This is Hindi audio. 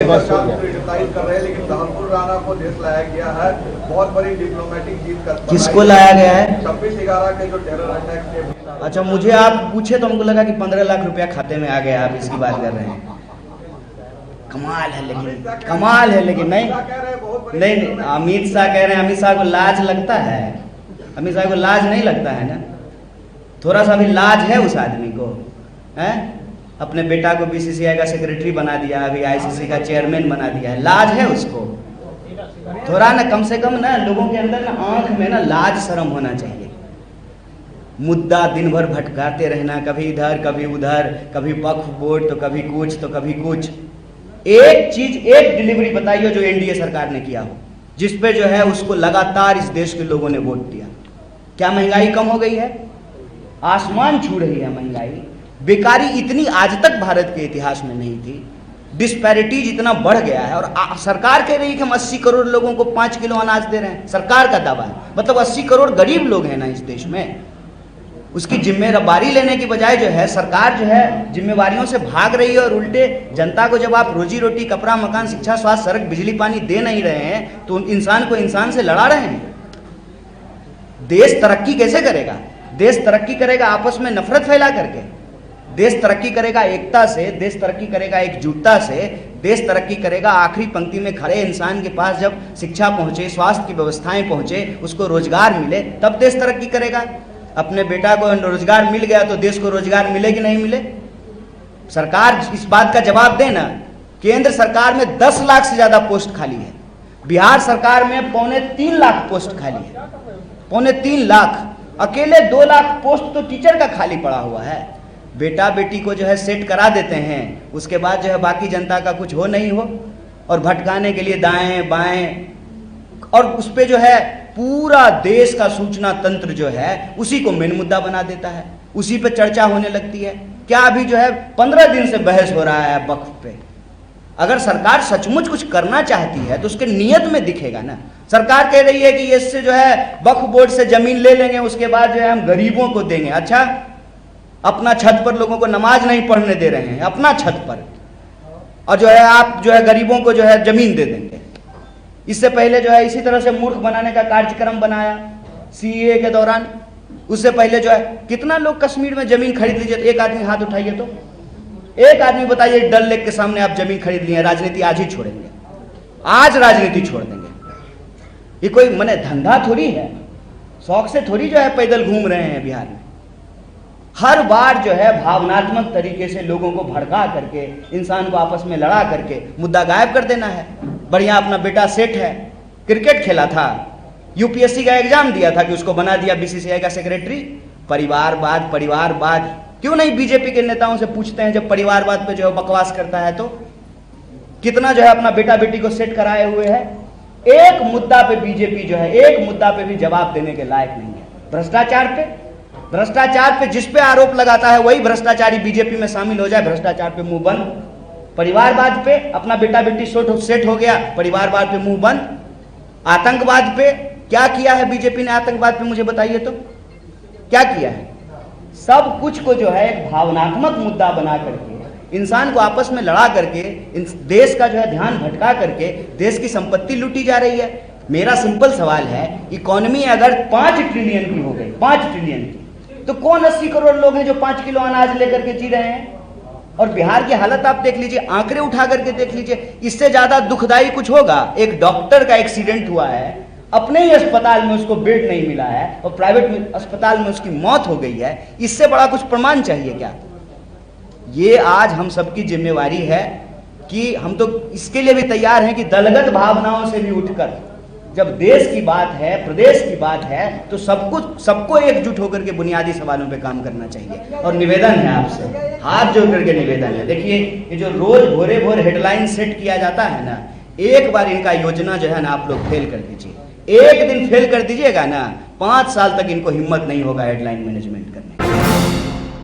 कर रहे हैं, लेकिन राहुल राणा को देश लाया गया है, बहुत बड़ी डिप्लोमेटिक जीत कर। किसको लाया गया है? 26/11 के जो टेरर अटैक के। अच्छा, मुझे आप पूछे तो हमको लगा कि 15 लाख रुपया खाते में आ गया, आप इसकी बात कर रहे हैं। कमाल है, लेकिन कमाल है, लेकिन नहीं नहीं, अमित शाह कह रहे हैं, अमित शाह को लाज लगता है? अमित शाह को लाज नहीं लगता है ना? थोड़ा सा भी लाज है उस आदमी को? है, अपने बेटा को बीसीसीआई का सेक्रेटरी बना दिया, अभी आईसीसी का चेयरमैन बना दिया है, लाज है उसको? थोड़ा ना, कम से कम ना लोगों के अंदर ना आंख में ना लाज शर्म होना चाहिए। मुद्दा दिन भर भटकाते रहना, कभी इधर कभी उधर, कभी वक्फ बोर्ड तो कभी कुछ तो कभी कुछ। एक चीज, एक डिलीवरी बताइए जो एनडीए सरकार ने किया हो, जिस पे जो है उसको लगातार इस देश के लोगों ने वोट दिया। क्या महंगाई कम हो गई है? आसमान छू रही है महंगाई। बेकारी इतनी आज तक भारत के इतिहास में नहीं थी। डिस्पैरिटीज इतना बढ़ गया है, और सरकार कह रही है कि हम 80 करोड़ लोगों को 5 किलो अनाज दे रहे हैं। सरकार का दावा है, मतलब 80 करोड़ गरीब लोग हैं ना इस देश में। उसकी जिम्मेदारी लेने की बजाय जो है सरकार जो है जिम्मेवारियों से भाग रही है, और उल्टे जनता को जब आप रोजी रोटी, कपड़ा, मकान, शिक्षा, स्वास्थ्य, सड़क, बिजली, पानी दे नहीं रहे हैं तो इंसान को इंसान से लड़ा रहे हैं। देश तरक्की कैसे करेगा? देश तरक्की करेगा आपस में नफरत फैला करके। देश तरक्की करेगा एकता से, देश तरक्की करेगा एकजुटता से, देश तरक्की करेगा आखिरी पंक्ति में खड़े इंसान के पास जब शिक्षा पहुंचे, स्वास्थ्य की व्यवस्थाएं पहुंचे, उसको रोजगार मिले, तब देश तरक्की करेगा। अपने बेटा को रोजगार मिल गया तो देश को रोजगार मिले कि नहीं मिले? सरकार इस बात का जवाब दे ना। केंद्र सरकार में 10 लाख से ज्यादा पोस्ट खाली है, बिहार सरकार में 2.25 लाख पोस्ट खाली है। 2.25 लाख, अकेले 2 लाख पोस्ट तो टीचर का खाली पड़ा हुआ है। बेटा बेटी को जो है सेट करा देते हैं, उसके बाद जो है बाकी जनता का कुछ हो नहीं हो, और भटकाने के लिए दाएं बाएं, और उस पे जो है पूरा देश का सूचना तंत्र जो है उसी को मेन मुद्दा बना देता है, उसी पे चर्चा होने लगती है। क्या अभी जो है 15 दिन से बहस हो रहा है वक्फ पे। अगर सरकार सचमुच कुछ करना चाहती है तो उसके नियत में दिखेगा ना। सरकार कह रही है कि इससे जो है वक्फ बोर्ड से जमीन ले लेंगे, उसके बाद जो है हम गरीबों को देंगे। अच्छा, अपना छत पर लोगों को नमाज नहीं पढ़ने दे रहे हैं, अपना छत पर, और जो है आप जो है गरीबों को जो है जमीन दे देंगे। इससे पहले जो है इसी तरह से मूर्ख बनाने का कार्यक्रम बनाया सीएए के दौरान। उससे पहले जो है कितना लोग कश्मीर में जमीन खरीद लीजिए, तो एक आदमी हाथ उठाइए, तो एक आदमी बताइए डल लेक के सामने आप जमीन खरीद लिए, राजनीति आज ही छोड़ेंगे, आज राजनीति छोड़ देंगे। ये कोई मने धंधा थोड़ी है, शौक से थोड़ी जो है पैदल घूम रहे हैं बिहार में। हर बार जो है भावनात्मक तरीके से लोगों को भड़का करके, इंसान को आपस में लड़ा करके मुद्दा गायब कर देना है। बढ़िया अपना बेटा सेठ है, क्रिकेट खेला था, यूपीएससी का एग्जाम दिया था कि उसको बना दिया बीसीसीआई का सेक्रेटरी। परिवारवाद, परिवारवाद, क्यों नहीं बीजेपी के नेताओं से पूछते हैं जब परिवारवाद पे जो है बकवास करता है तो? कितना जो है अपना बेटा बेटी को सेट कराए हुए है। एक मुद्दा पे बीजेपी जो है एक मुद्दा पे भी जवाब देने के लायक नहीं है। भ्रष्टाचार पे, भ्रष्टाचार पे जिस पे आरोप लगाता है वही भ्रष्टाचारी बीजेपी में शामिल हो जाए, भ्रष्टाचार पे मुंह बंद। परिवारवाद पे अपना बेटा बेटी सेट हो गया, परिवारवाद पे मुंह बंद। आतंकवाद पे क्या किया है बीजेपी ने? आतंकवाद पे मुझे बताइए तो क्या किया है? सब कुछ को जो है एक भावनात्मक मुद्दा बना करके, इंसान को आपस में लड़ा करके, देश का जो है ध्यान भटका करके देश की संपत्ति लूटी जा रही है। मेरा सिंपल सवाल है, इकोनॉमी अगर 5 ट्रिलियन की हो गई, 5 ट्रिलियन की, तो कौन 80 करोड़ लोग हैं जो 5 किलो अनाज लेकर के जी रहे हैं? और बिहार की हालत आप देख लीजिए, आंकड़े उठा करके देख लीजिए। इससे ज्यादा दुखदाई कुछ होगा? एक डॉक्टर का एक्सीडेंट हुआ है, अपने ही अस्पताल में उसको बेड नहीं मिला है और प्राइवेट अस्पताल में उसकी मौत हो गई है। इससे बड़ा कुछ प्रमाण चाहिए क्या? ये आज हम सबकी जिम्मेवारी है कि हम तो इसके लिए भी तैयार हैं कि दलगत भावनाओं से भी उठकर, जब देश की बात है, प्रदेश की बात है, तो सबको एकजुट होकर के बुनियादी सवालों पे काम करना चाहिए। और निवेदन है आपसे, हाथ जोड़ करके निवेदन है। देखिए, ये जो रोज भोरे भोर हेडलाइन सेट किया जाता है ना, एक बार इनका योजना जो है ना आप लोग फेल कर दीजिए। एक दिन फेल कर दीजिएगा ना, 5 साल तक इनको हिम्मत नहीं होगा हेडलाइन मैनेजमेंट